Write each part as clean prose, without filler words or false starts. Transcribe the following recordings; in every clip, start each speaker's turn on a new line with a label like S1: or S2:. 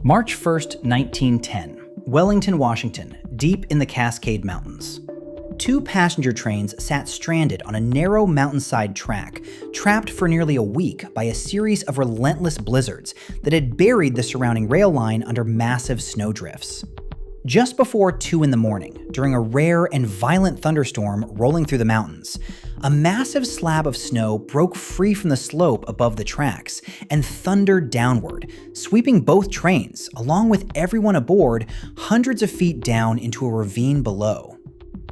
S1: March 1st, 1910, Wellington, Washington, deep in the Cascade Mountains. Two passenger trains sat stranded on a narrow mountainside track, trapped for nearly a week by a series of relentless blizzards that had buried the surrounding rail line under massive snowdrifts. Just before 2 in the morning, during a rare and violent thunderstorm rolling through the mountains, a massive slab of snow broke free from the slope above the tracks and thundered downward, sweeping both trains, along with everyone aboard, hundreds of feet down into a ravine below.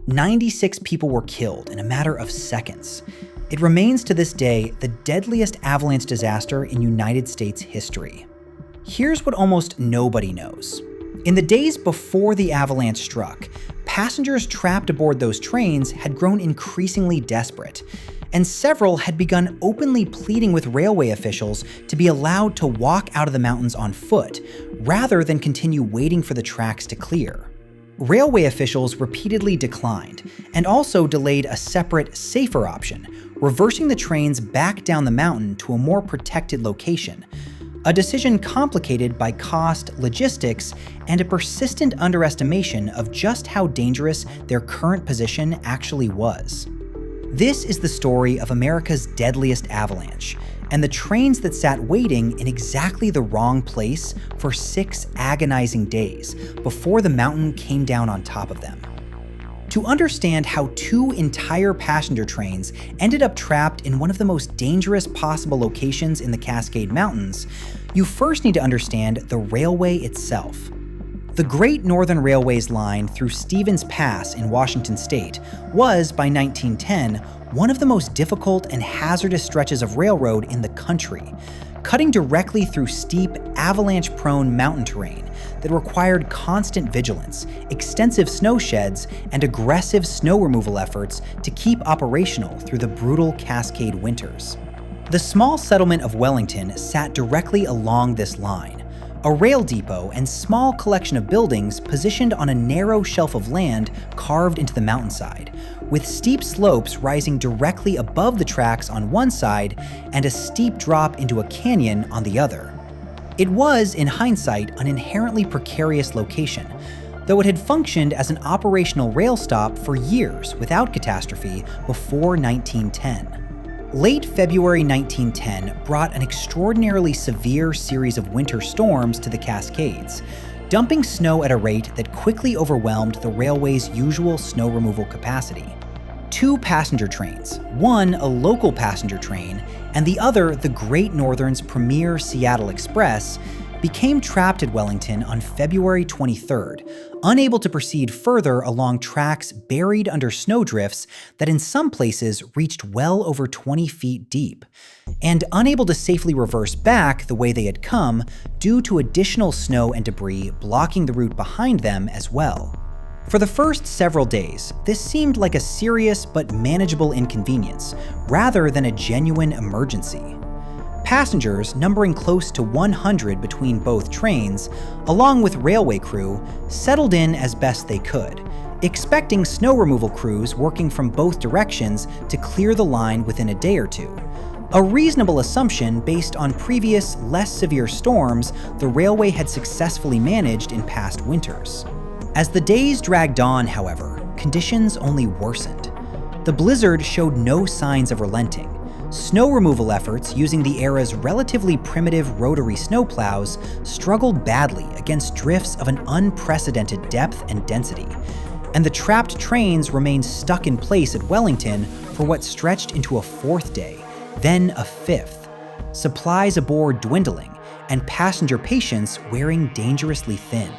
S1: 96 people were killed in a matter of seconds. It remains to this day the deadliest avalanche disaster in United States history. Here's what almost nobody knows. In the days before the avalanche struck, passengers trapped aboard those trains had grown increasingly desperate, and several had begun openly pleading with railway officials to be allowed to walk out of the mountains on foot, rather than continue waiting for the tracks to clear. Railway officials repeatedly declined, and also delayed a separate, safer option, reversing the trains back down the mountain to a more protected location, a decision complicated by cost, logistics, and a persistent underestimation of just how dangerous their current position actually was. This is the story of America's deadliest avalanche, and the trains that sat waiting in exactly the wrong place for 6 agonizing days before the mountain came down on top of them. To understand how 2 entire passenger trains ended up trapped in one of the most dangerous possible locations in the Cascade Mountains, you first need to understand the railway itself. The Great Northern Railway's line through Stevens Pass in Washington state was, by 1910, one of the most difficult and hazardous stretches of railroad in the country, cutting directly through steep, avalanche-prone mountain terrain that required constant vigilance, extensive snow sheds, and aggressive snow removal efforts to keep operational through the brutal Cascade winters. The small settlement of Wellington sat directly along this line, a rail depot and small collection of buildings positioned on a narrow shelf of land carved into the mountainside, with steep slopes rising directly above the tracks on one side and a steep drop into a canyon on the other. It was, in hindsight, an inherently precarious location, though it had functioned as an operational rail stop for years without catastrophe before 1910. Late February 1910 brought an extraordinarily severe series of winter storms to the Cascades, dumping snow at a rate that quickly overwhelmed the railway's usual snow removal capacity. 2 passenger trains, one a local passenger train, and the other the Great Northern's premier Seattle Express, became trapped at Wellington on February 23rd, unable to proceed further along tracks buried under snowdrifts that in some places reached well over 20 feet deep, and unable to safely reverse back the way they had come due to additional snow and debris blocking the route behind them as well. For the first several days, this seemed like a serious but manageable inconvenience, rather than a genuine emergency. Passengers, numbering close to 100 between both trains, along with railway crew, settled in as best they could, expecting snow removal crews working from both directions to clear the line within a day or two. A reasonable assumption based on previous, less severe storms the railway had successfully managed in past winters. As the days dragged on, however, conditions only worsened. The blizzard showed no signs of relenting. Snow removal efforts using the era's relatively primitive rotary snowplows struggled badly against drifts of an unprecedented depth and density, and the trapped trains remained stuck in place at Wellington for what stretched into a 4th day, then a 5th, supplies aboard dwindling, and passenger patience wearing dangerously thin.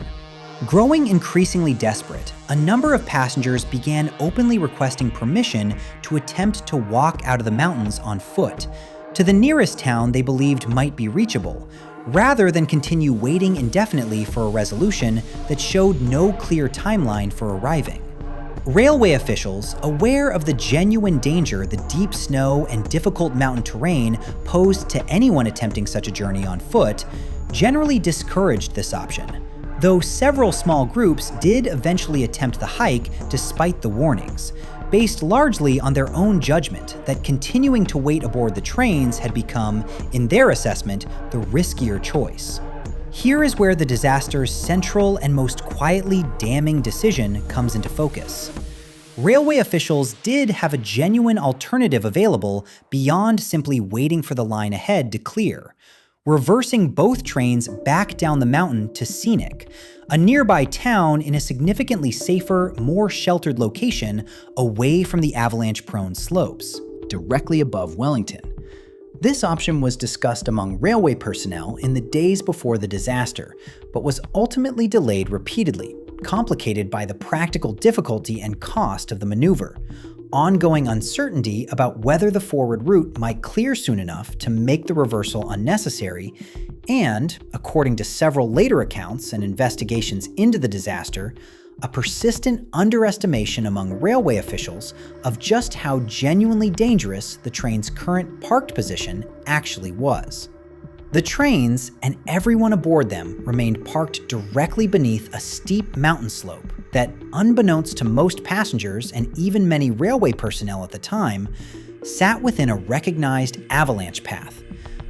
S1: Growing increasingly desperate, a number of passengers began openly requesting permission to attempt to walk out of the mountains on foot, to the nearest town they believed might be reachable, rather than continue waiting indefinitely for a resolution that showed no clear timeline for arriving. Railway officials, aware of the genuine danger the deep snow and difficult mountain terrain posed to anyone attempting such a journey on foot, generally discouraged this option, though several small groups did eventually attempt the hike despite the warnings, based largely on their own judgment that continuing to wait aboard the trains had become, in their assessment, the riskier choice. Here is where the disaster's central and most quietly damning decision comes into focus. Railway officials did have a genuine alternative available beyond simply waiting for the line ahead to clear, reversing both trains back down the mountain to Scenic, a nearby town in a significantly safer, more sheltered location away from the avalanche-prone slopes, directly above Wellington. This option was discussed among railway personnel in the days before the disaster, but was ultimately delayed repeatedly, complicated by the practical difficulty and cost of the maneuver, ongoing uncertainty about whether the forward route might clear soon enough to make the reversal unnecessary, and, according to several later accounts and investigations into the disaster, a persistent underestimation among railway officials of just how genuinely dangerous the train's current parked position actually was. The trains and everyone aboard them remained parked directly beneath a steep mountain slope that, unbeknownst to most passengers and even many railway personnel at the time, sat within a recognized avalanche path,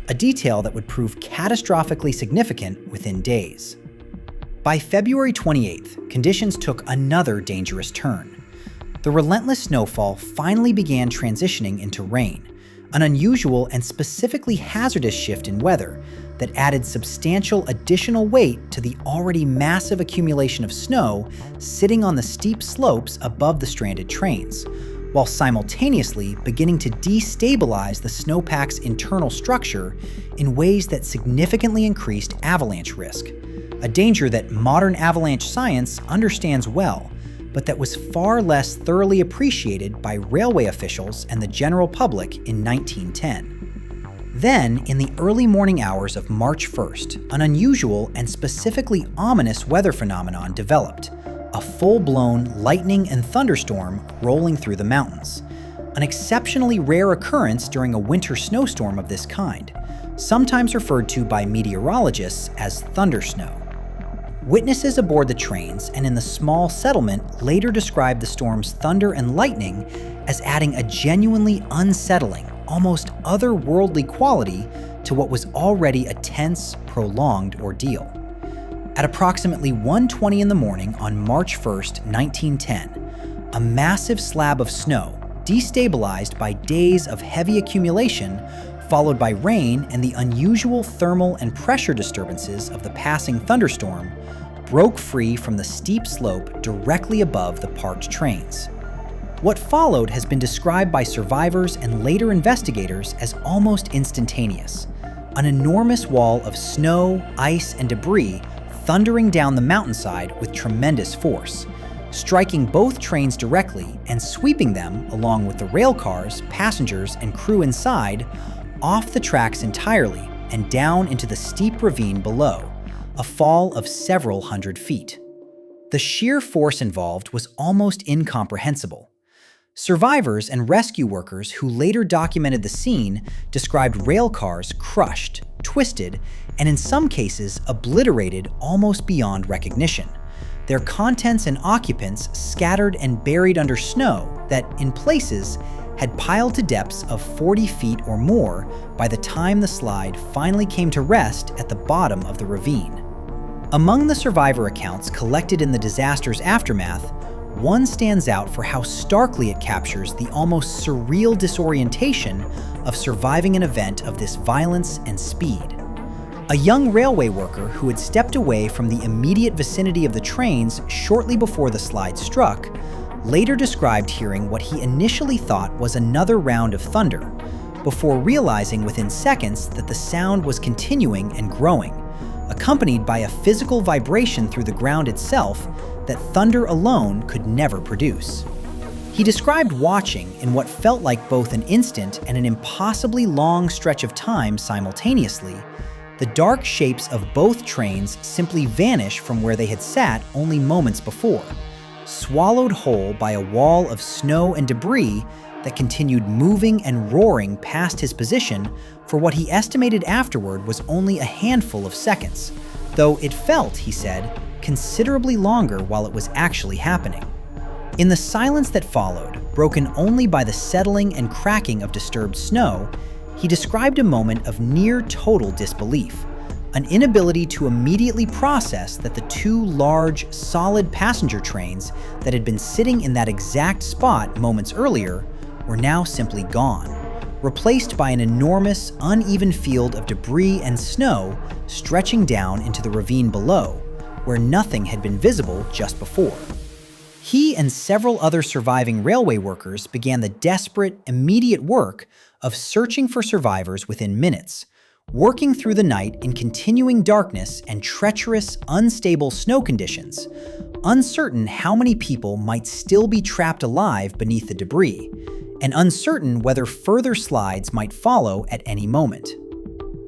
S1: a detail that would prove catastrophically significant within days. By February 28th, conditions took another dangerous turn. The relentless snowfall finally began transitioning into rain, an unusual and specifically hazardous shift in weather that added substantial additional weight to the already massive accumulation of snow sitting on the steep slopes above the stranded trains, while simultaneously beginning to destabilize the snowpack's internal structure in ways that significantly increased avalanche risk, a danger that modern avalanche science understands well, but that was far less thoroughly appreciated by railway officials and the general public in 1910. Then, in the early morning hours of March 1st, an unusual and specifically ominous weather phenomenon developed, a full-blown lightning and thunderstorm rolling through the mountains, an exceptionally rare occurrence during a winter snowstorm of this kind, sometimes referred to by meteorologists as thundersnow. Witnesses aboard the trains and in the small settlement later described the storm's thunder and lightning as adding a genuinely unsettling, almost otherworldly quality to what was already a tense, prolonged ordeal. At approximately 1:20 in the morning on March 1st, 1910, a massive slab of snow, destabilized by days of heavy accumulation, followed by rain and the unusual thermal and pressure disturbances of the passing thunderstorm, broke free from the steep slope directly above the parked trains. What followed has been described by survivors and later investigators as almost instantaneous. An enormous wall of snow, ice, and debris thundering down the mountainside with tremendous force, striking both trains directly and sweeping them, along with the rail cars, passengers, and crew inside, off the tracks entirely and down into the steep ravine below, a fall of several hundred feet. The sheer force involved was almost incomprehensible. Survivors and rescue workers who later documented the scene described rail cars crushed, twisted, and in some cases obliterated almost beyond recognition, their contents and occupants scattered and buried under snow that, in places, had piled to depths of 40 feet or more by the time the slide finally came to rest at the bottom of the ravine. Among the survivor accounts collected in the disaster's aftermath, one stands out for how starkly it captures the almost surreal disorientation of surviving an event of this violence and speed. A young railway worker who had stepped away from the immediate vicinity of the trains shortly before the slide struck later described hearing what he initially thought was another round of thunder, before realizing within seconds that the sound was continuing and growing, accompanied by a physical vibration through the ground itself that thunder alone could never produce. He described watching, in what felt like both an instant and an impossibly long stretch of time simultaneously, the dark shapes of both trains simply vanish from where they had sat only moments before, swallowed whole by a wall of snow and debris that continued moving and roaring past his position for what he estimated afterward was only a handful of seconds, though it felt, he said, considerably longer while it was actually happening. In the silence that followed, broken only by the settling and cracking of disturbed snow, he described a moment of near total disbelief, an inability to immediately process that the two large, solid passenger trains that had been sitting in that exact spot moments earlier were now simply gone, replaced by an enormous, uneven field of debris and snow stretching down into the ravine below, where nothing had been visible just before. He and several other surviving railway workers began the desperate, immediate work of searching for survivors within minutes, working through the night in continuing darkness and treacherous, unstable snow conditions, uncertain how many people might still be trapped alive beneath the debris, and uncertain whether further slides might follow at any moment.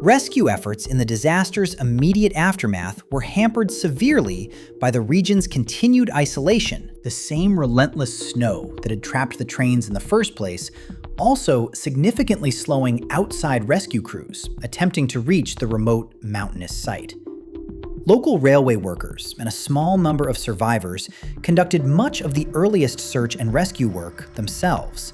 S1: Rescue efforts in the disaster's immediate aftermath were hampered severely by the region's continued isolation, the same relentless snow that had trapped the trains in the first place, also significantly slowing outside rescue crews attempting to reach the remote mountainous site. Local railway workers and a small number of survivors conducted much of the earliest search and rescue work themselves,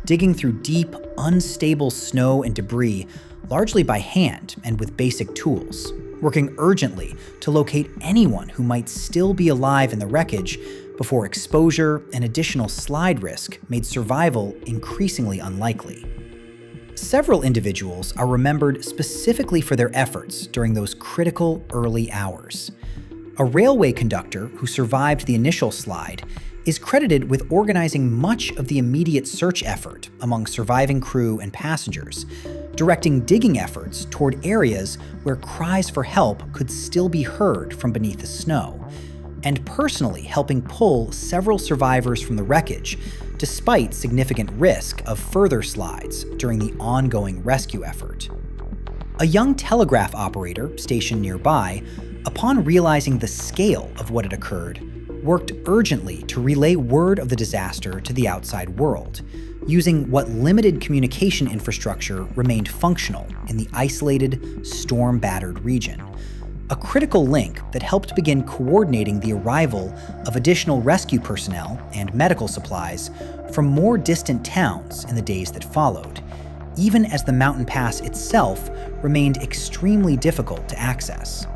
S1: digging through deep, unstable snow and debris largely by hand and with basic tools, working urgently to locate anyone who might still be alive in the wreckage before exposure and additional slide risk made survival increasingly unlikely. Several individuals are remembered specifically for their efforts during those critical early hours. A railway conductor who survived the initial slide is credited with organizing much of the immediate search effort among surviving crew and passengers, directing digging efforts toward areas where cries for help could still be heard from beneath the snow, and personally helping pull several survivors from the wreckage, despite significant risk of further slides during the ongoing rescue effort. A young telegraph operator stationed nearby, upon realizing the scale of what had occurred, worked urgently to relay word of the disaster to the outside world, using what limited communication infrastructure remained functional in the isolated, storm-battered region. A critical link that helped begin coordinating the arrival of additional rescue personnel and medical supplies from more distant towns in the days that followed, even as the mountain pass itself remained extremely difficult to access.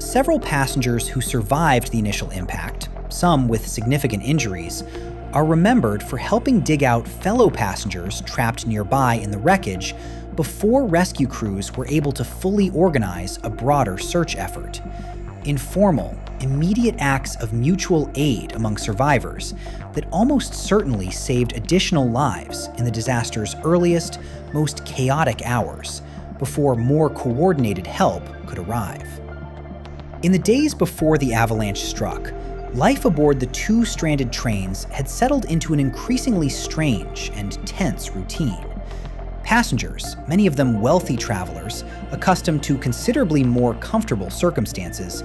S1: Several passengers who survived the initial impact, some with significant injuries, are remembered for helping dig out fellow passengers trapped nearby in the wreckage before rescue crews were able to fully organize a broader search effort. Informal, immediate acts of mutual aid among survivors that almost certainly saved additional lives in the disaster's earliest, most chaotic hours, before more coordinated help could arrive. In the days before the avalanche struck, life aboard the two stranded trains had settled into an increasingly strange and tense routine. Passengers, many of them wealthy travelers, accustomed to considerably more comfortable circumstances,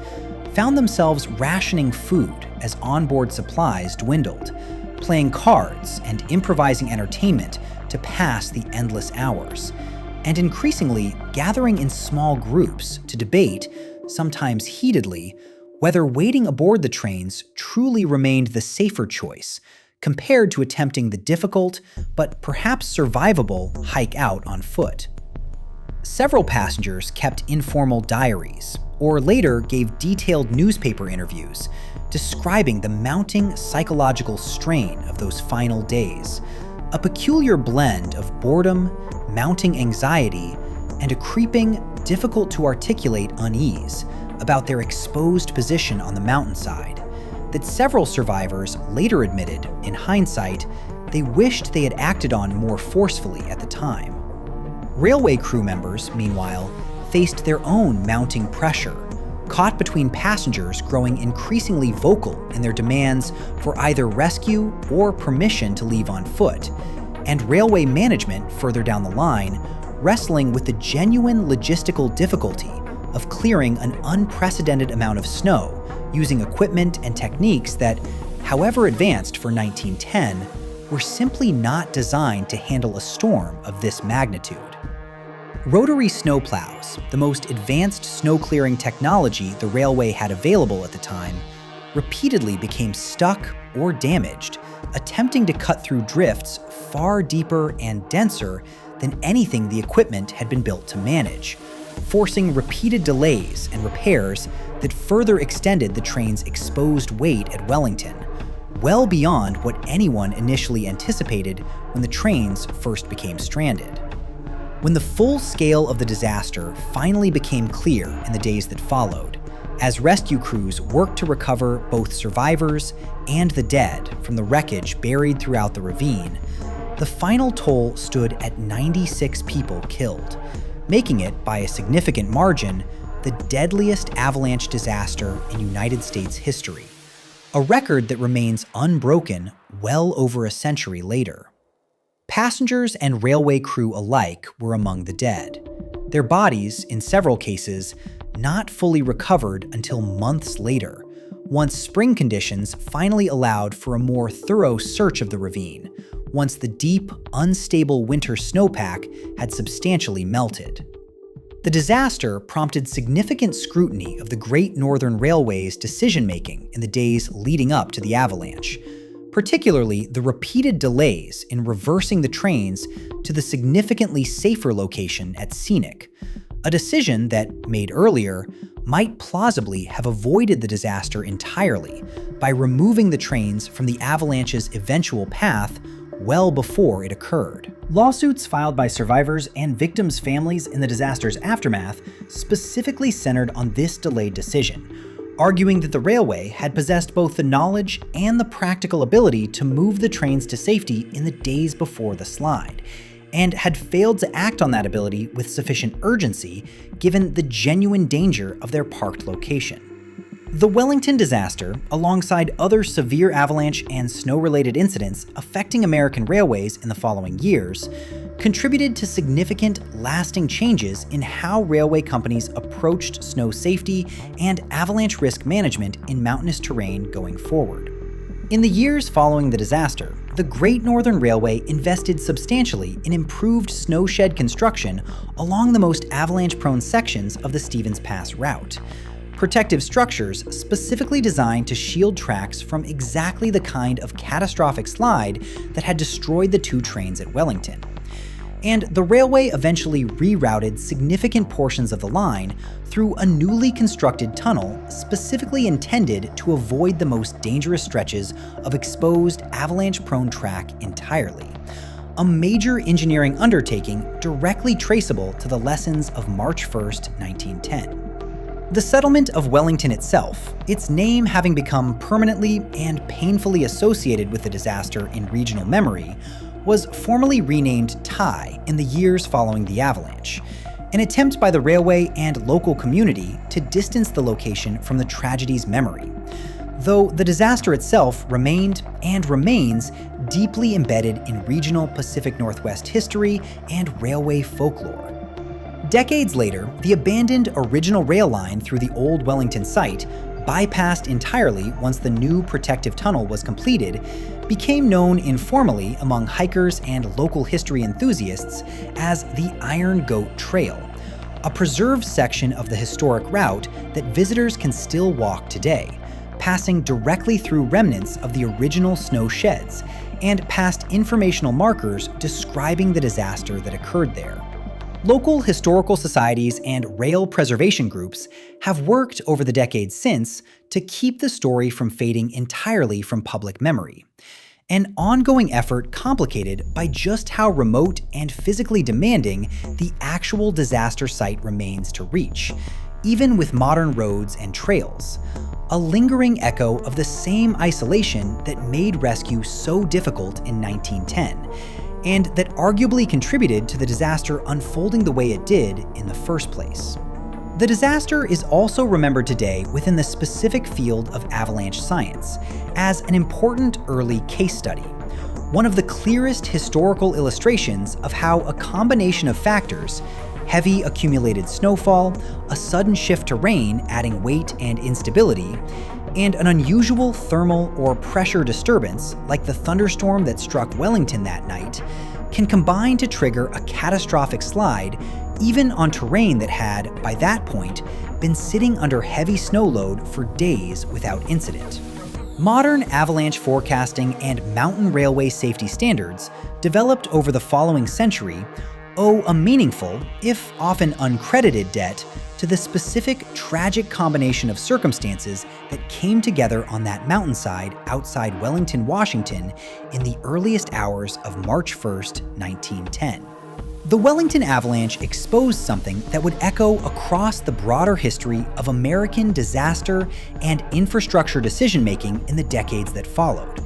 S1: found themselves rationing food as onboard supplies dwindled, playing cards and improvising entertainment to pass the endless hours, and increasingly gathering in small groups to debate, sometimes heatedly, whether waiting aboard the trains truly remained the safer choice compared to attempting the difficult, but perhaps survivable, hike out on foot. Several passengers kept informal diaries, or later gave detailed newspaper interviews, describing the mounting psychological strain of those final days, a peculiar blend of boredom, mounting anxiety, and a creeping, difficult-to-articulate unease about their exposed position on the mountainside, that several survivors later admitted, in hindsight, they wished they had acted on more forcefully at the time. Railway crew members, meanwhile, faced their own mounting pressure, caught between passengers growing increasingly vocal in their demands for either rescue or permission to leave on foot, and railway management further down the line wrestling with the genuine logistical difficulty of clearing an unprecedented amount of snow using equipment and techniques that, however advanced for 1910, were simply not designed to handle a storm of this magnitude. Rotary snowplows, the most advanced snow-clearing technology the railway had available at the time, repeatedly became stuck or damaged, attempting to cut through drifts far deeper and denser than anything the equipment had been built to manage, forcing repeated delays and repairs that further extended the train's exposed wait at Wellington, well beyond what anyone initially anticipated when the trains first became stranded. When the full scale of the disaster finally became clear in the days that followed, as rescue crews worked to recover both survivors and the dead from the wreckage buried throughout the ravine, the final toll stood at 96 people killed, making it, by a significant margin, the deadliest avalanche disaster in United States history, a record that remains unbroken well over a century later. Passengers and railway crew alike were among the dead, their bodies, in several cases, not fully recovered until months later, once spring conditions finally allowed for a more thorough search of the ravine, once the deep, unstable winter snowpack had substantially melted. The disaster prompted significant scrutiny of the Great Northern Railway's decision-making in the days leading up to the avalanche, particularly the repeated delays in reversing the trains to the significantly safer location at Scenic, a decision that, made earlier, might plausibly have avoided the disaster entirely by removing the trains from the avalanche's eventual path well before it occurred. Lawsuits filed by survivors and victims' families in the disaster's aftermath specifically centered on this delayed decision, arguing that the railway had possessed both the knowledge and the practical ability to move the trains to safety in the days before the slide, and had failed to act on that ability with sufficient urgency given the genuine danger of their parked location. The Wellington disaster, alongside other severe avalanche and snow-related incidents affecting American railways in the following years, contributed to significant, lasting changes in how railway companies approached snow safety and avalanche risk management in mountainous terrain going forward. In the years following the disaster, the Great Northern Railway invested substantially in improved snowshed construction along the most avalanche-prone sections of the Stevens Pass route, protective structures specifically designed to shield tracks from exactly the kind of catastrophic slide that had destroyed the two trains at Wellington. And the railway eventually rerouted significant portions of the line through a newly constructed tunnel specifically intended to avoid the most dangerous stretches of exposed avalanche-prone track entirely, a major engineering undertaking directly traceable to the lessons of March 1st, 1910. The settlement of Wellington itself, its name having become permanently and painfully associated with the disaster in regional memory, was formally renamed Ty in the years following the avalanche, an attempt by the railway and local community to distance the location from the tragedy's memory, though the disaster itself remained and remains deeply embedded in regional Pacific Northwest history and railway folklore. Decades later, the abandoned original rail line through the old Wellington site, bypassed entirely once the new protective tunnel was completed, became known informally among hikers and local history enthusiasts as the Iron Goat Trail, a preserved section of the historic route that visitors can still walk today, passing directly through remnants of the original snow sheds and past informational markers describing the disaster that occurred there. Local historical societies and rail preservation groups have worked over the decades since to keep the story from fading entirely from public memory, an ongoing effort complicated by just how remote and physically demanding the actual disaster site remains to reach, even with modern roads and trails, a lingering echo of the same isolation that made rescue so difficult in 1910, and that arguably contributed to the disaster unfolding the way it did in the first place. The disaster is also remembered today within the specific field of avalanche science as an important early case study, one of the clearest historical illustrations of how a combination of factors, heavy accumulated snowfall, a sudden shift to rain adding weight and instability, and an unusual thermal or pressure disturbance like the thunderstorm that struck Wellington that night, can combine to trigger a catastrophic slide even on terrain that had, by that point, been sitting under heavy snow load for days without incident. Modern avalanche forecasting and mountain railway safety standards, developed over the following century, owe a meaningful, if often uncredited, debt to the specific tragic combination of circumstances that came together on that mountainside outside Wellington, Washington in the earliest hours of March 1st, 1910. The Wellington Avalanche exposed something that would echo across the broader history of American disaster and infrastructure decision-making in the decades that followed.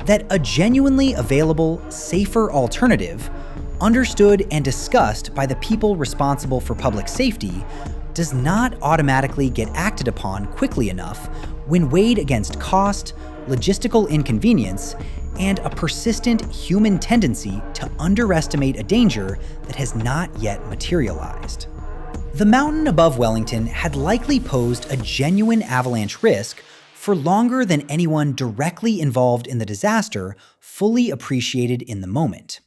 S1: That a genuinely available, safer alternative, understood and discussed by the people responsible for public safety, does not automatically get acted upon quickly enough when weighed against cost, logistical inconvenience, and a persistent human tendency to underestimate a danger that has not yet materialized. The mountain above Wellington had likely posed a genuine avalanche risk for longer than anyone directly involved in the disaster fully appreciated in the moment.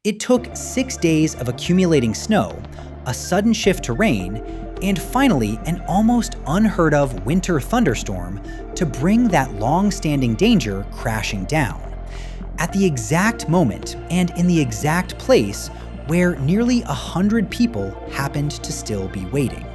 S1: It took 6 days of accumulating snow, a sudden shift to rain, and finally an almost unheard of winter thunderstorm to bring that long-standing danger crashing down, at the exact moment and in the exact place where nearly 100 people happened to still be waiting.